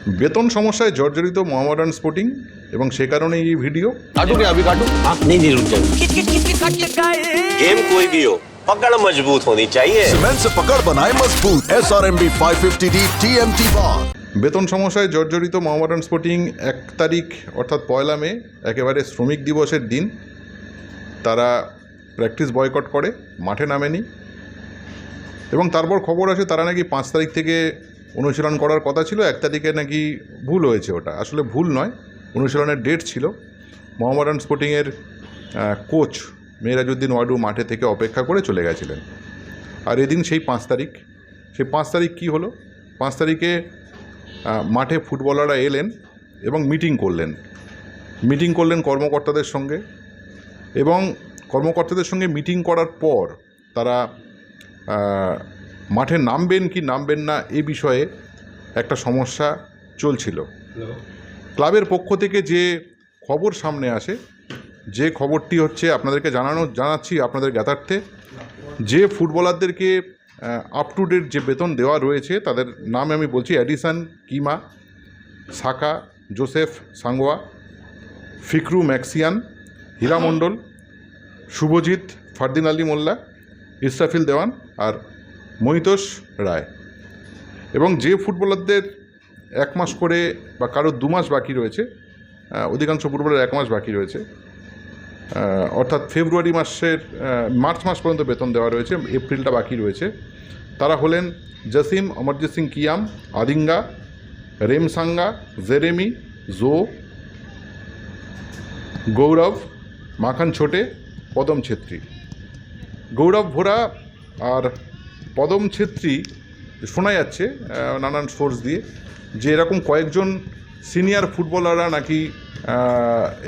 বেতন সমস্যায় জর্জরিত মোহামেডান স্পোর্টিং এবং সে কারণে এই ভিডিও। काटू क्या अभी काटू? हाँ नहीं नहीं रुक जाओ। गेम कोई भी हो पकड़ मजबूत होनी चाहिए। सीमेंट से पकड़ बनाए मजबूत SRMB 550D TMT बार। বেতন সমস্যায় জর্জরিত মোহামেডান স্পোর্টিং 1 তারিখ অর্থাৎ 1 মে একেবারে শ্রমিক দিবসের দিন তারা প্র্যাকটিস বয়কট করে, মাঠে নামেনি এবং তারপর খবর আসে তারা নাকি 5 তারিখ থেকে অনুশীলন করার কথা ছিল। 1 তারিখে নাকি ভুল হয়েছে, ওটা আসলে ভুল নয়, অনুশীলনের ডেট ছিল। মোহামেডান স্পোর্টিংয়ের কোচ মেরাজউদ্দিন ওয়াডু মাঠে থেকে অপেক্ষা করে চলে গেছিলেন। আর এদিন সেই 5 তারিখ। সেই 5 তারিখ কী হলো? 5 তারিখে মাঠে ফুটবলাররা এলেন এবং মিটিং করলেন কর্মকর্তাদের সঙ্গে, এবং কর্মকর্তাদের সঙ্গে মিটিং করার পর তারা মাঠে নামবেন কি নামবেন না এ বিষয়ে একটা সমস্যা চলছিল। ক্লাবের পক্ষ থেকে যে খবর সামনে আসে, যে খবরটি হচ্ছে আপনাদেরকে জানাচ্ছি আপনাদের জ্ঞাতার্থে, যে ফুটবলারদেরকে আপ টু ডেট যে বেতন দেওয়া রয়েছে তাদের নাম আমি বলছি: এডিসন কিমা, সাকা জোসেফ সাঙ্গোয়া, ফিকরু ম্যাক্সিয়ান, হীরা মণ্ডল, শুভজিৎ ফারদিন আলী মোল্লা, ইসরাফিল দেওয়ান আর মহিতোষ রায়। এবং যে ফুটবলারদের 1 মাস করে বা কারো 2 মাস বাকি রয়েছে, অধিকাংশ ফুটবলের 1 মাস বাকি রয়েছে, অর্থাৎ মার্চ মাস পর্যন্ত বেতন দেওয়া রয়েছে, এপ্রিলটা বাকি রয়েছে, তারা হলেন জসিম অমরজিৎ সিং কিয়াম, আদিঙ্গা, রেমসাঙ্গা, জেরেমি, জো, গৌরব, মাখান ছোটে, পদম ছেত্রী। গৌরব ভোরা আর পদম ছেত্রী শোনা যাচ্ছে নানান সোর্স দিয়ে যে এরকম কয়েকজন সিনিয়র ফুটবলাররা নাকি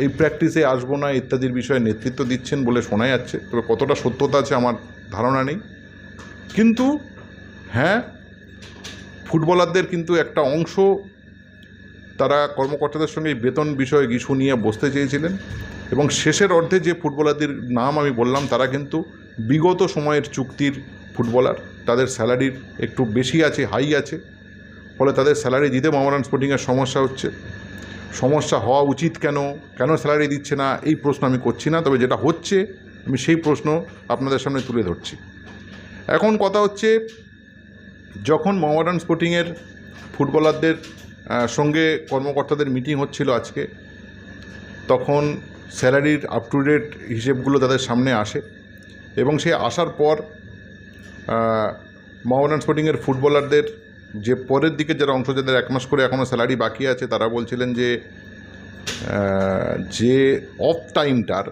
এই প্র্যাকটিসে আসবো না ইত্যাদির বিষয়ে নেতৃত্ব দিচ্ছেন বলে শোনা যাচ্ছে। তবে কতটা সত্যতা আছে আমার ধারণা নেই। কিন্তু হ্যাঁ, ফুটবলারদের কিন্তু একটা অংশ তারা কর্মকর্তাদের সঙ্গে এই বেতন বিষয়ে ইস্যু নিয়ে বসতে চেয়েছিলেন, এবং শেষের অর্ধে যে ফুটবলারদের নাম আমি বললাম তারা কিন্তু বিগত সময়ের চুক্তির ফুটবলার। তাদের স্যালারির একটু বেশি আছে, হাই আছে, ফলে তাদের স্যালারি দিতে মোহামেডান স্পোর্টিংয়ের সমস্যা হচ্ছে। সমস্যা হওয়া উচিত কেন স্যালারি দিচ্ছে না এই প্রশ্ন আমি করছি না, তবে যেটা হচ্ছে আমি সেই প্রশ্ন আপনাদের সামনে তুলে ধরছি। এখন কথা হচ্ছে, যখন মোহামেডান স্পোর্টিংয়ের ফুটবলারদের সঙ্গে কর্মকর্তাদের মিটিং হচ্ছিল আজকে, তখন স্যালারির আপ টু ডেট হিসেবগুলো তাদের সামনে আসে, এবং সে আসার পর মোহামেডান স্পোর্টিংয়ের ফুটবলারদের যে পরের দিকে যারা অংশ, যাদের 1 মাস করে এখনও স্যালারি বাকি আছে, তারা বলছিলেন যে অফ টাইমটার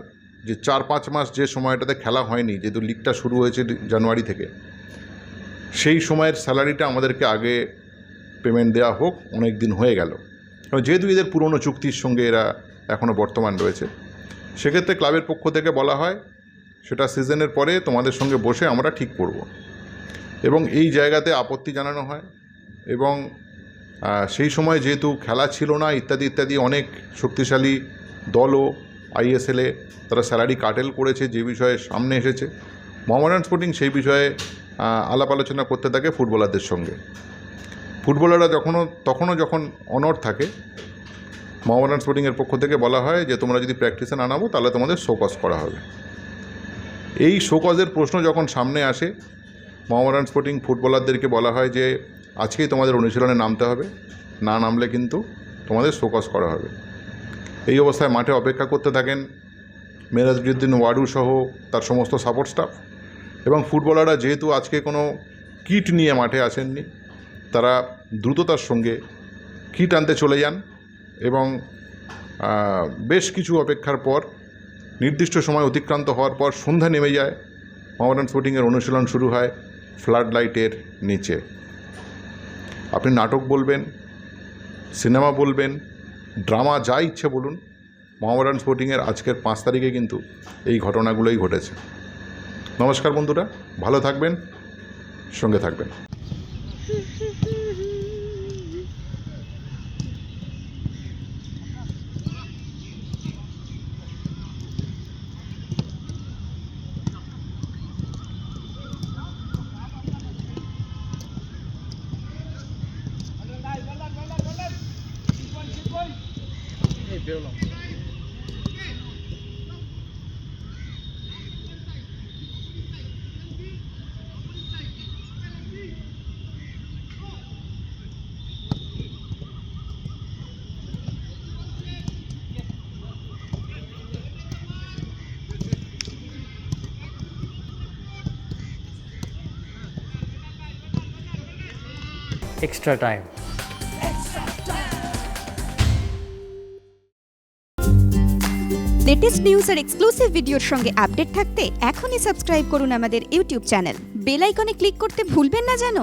যে 4-5 মাস যে সময়টাতে খেলা হয়নি, যেহেতু লিগটা শুরু হয়েছে জানুয়ারি থেকে, সেই সময়ের স্যালারিটা আমাদেরকে আগে পেমেন্ট দেওয়া হোক, অনেক দিন হয়ে গেল। যেহেতু এদের পুরনো চুক্তির সঙ্গে এরা এখনও বর্তমান রয়েছে, সেক্ষেত্রে ক্লাবের পক্ষ থেকে বলা হয় সেটা সিজনের পরে তোমাদের সঙ্গে বসে আমরা ঠিক করব, এবং এই জায়গাতে আপত্তি জানানো হয়। এবং সেই সময় যেহেতু খেলা ছিল না ইত্যাদি ইত্যাদি, অনেক শক্তিশালী দলও ISL-এ তারা স্যালারি কাটেল করেছে, যে বিষয়ে সামনে এসেছে। মোহামেডান স্পোর্টিং সেই বিষয়ে আলাপ আলোচনা করতে থাকে ফুটবলারদের সঙ্গে। ফুটবলাররা তখনও যখন অনড় থাকে, মোহামেডান স্পোর্টিংয়ের পক্ষ থেকে বলা হয় যে তোমরা যদি প্র্যাকটিসে না নামো তাহলে তোমাদের শোকজ করা হবে। এই শোকজের প্রশ্ন যখন সামনে আসে, মোহামেডান স্পোর্টিং ফুটবলারদেরকে বলা হয় যে আজকেই তোমাদের অনুশীলনে নামতে হবে, না নামলে কিন্তু তোমাদের শোকজ করা হবে। এই অবস্থায় মাঠে অপেক্ষা করতে থাকেন মেরাজউদ্দিন ওয়াডু সহ তার সমস্ত সাপোর্ট স্টাফ, এবং ফুটবলাররা যেহেতু আজকে কোনো কিট নিয়ে মাঠে আসেননি, তারা দ্রুততার সঙ্গে কিট আনতে চলে যান, এবং বেশ কিছু অপেক্ষার পর নির্দিষ্ট সময় অতিক্রান্ত হওয়ার পর সন্ধ্যা নেমে যায়। মোহামেডান স্পোর্টিংয়ের অনুশীলন শুরু হয় ফ্লাড লাইটের নিচে। আপনি নাটক বলবেন, সিনেমা বলবেন, ড্রামা, যা ইচ্ছে বলুন, মোহামেডান স্পোর্টিংয়ের আজকের 5 তারিখে কিন্তু এই ঘটনাগুলোই ঘটেছে। নমস্কার বন্ধুরা, ভালো থাকবেন, সঙ্গে থাকবেন। extra time. লেটেস্ট নিউজ আর এক্সক্লুসিভ ভিডিওর সঙ্গে আপডেট থাকতে এখনই সাবস্ক্রাইব করুন আমাদের ইউটিউব চ্যানেল। বেল আইকনে ক্লিক করতে ভুলবেন না যেন।